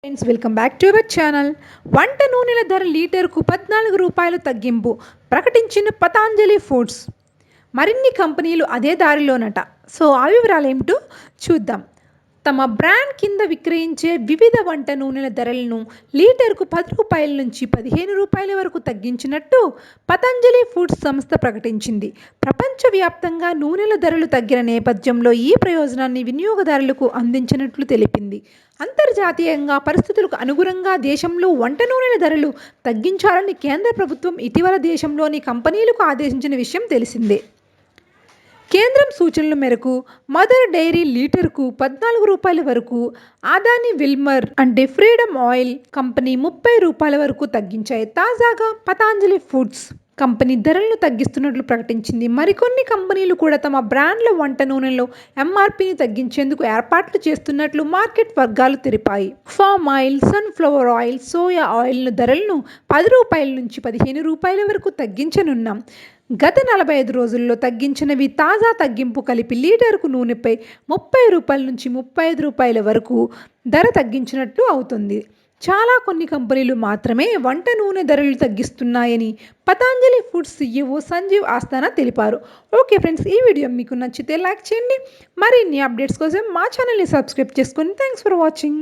Friends welcome back to our channel. వంట నూనెల ధర లీటర్కు 14 రూపాయలు తగ్గింపు ప్రకటించిన పతాంజలి ఫుడ్స్. మరిన్ని కంపెనీలు అదే దారిలోనట. సో ఆ వివరాలు ఏమిటో చూద్దాం. తమ బ్రాండ్ కింద విక్రయించే వివిధ వంట నూనెల ధరలను లీటర్కు 10 రూపాయల నుంచి 15 రూపాయల వరకు తగ్గించినట్టు పతంజలి ఫుడ్స్ సంస్థ ప్రకటించింది. ప్రపంచవ్యాప్తంగా నూనెల ధరలు తగ్గిన నేపథ్యంలో ఈ ప్రయోజనాన్ని వినియోగదారులకు అందించినట్లు తెలిపింది. అంతర్జాతీయంగా పరిస్థితులకు అనుగుణంగా దేశంలో వంట నూనెల ధరలు తగ్గించాలని కేంద్ర ప్రభుత్వం ఇటీవల దేశంలోని కంపెనీలకు ఆదేశించిన విషయం తెలిసిందే. కేంద్రం సూచనల మేరకు మదర్ డైరీ లీటర్కు 14 రూపాయల వరకు, అదానీ విల్మర్ అంటే ఫ్రీడమ్ ఆయిల్ కంపెనీ 30 రూపాయల వరకు తగ్గించాయి. తాజాగా పతాంజలి ఫుడ్స్ కంపెనీ ధరలను తగ్గిస్తున్నట్లు ప్రకటించింది. మరికొన్ని కంపెనీలు కూడా తమ బ్రాండ్ల వంట నూనెలో ఎంఆర్పీని తగ్గించేందుకు ఏర్పాట్లు చేస్తున్నట్లు మార్కెట్ వర్గాలు తెలిపాయి. Palm oil, sunflower oil, soya oil ధరలను 10 రూపాయల నుంచి 15 రూపాయల వరకు తగ్గించనున్నాం. గత 45 రోజుల్లో తగ్గించినవి. తాజా తగ్గింపు కలిపి లీటర్కు నూనెపై 30 రూపాయల నుంచి 35 రూపాయల వరకు ధర తగ్గించినట్లు అవుతుంది. కొన్ని కంపెనీలు మాత్రమే వంట నూనె ధరలు తగ్గిస్తున్నాయని పతాంజలి ఫుడ్స్ సీఈఓ సంజీవ్ ఆస్థానా తెలిపారు. ఓకే ఫ్రెండ్స్, ఈ వీడియో మీకు నచ్చితే లైక్ చేయండి. మరిన్ని అప్డేట్స్ కోసం మా ఛానల్ని సబ్స్క్రైబ్ చేసుకోండి. Thanks for watching.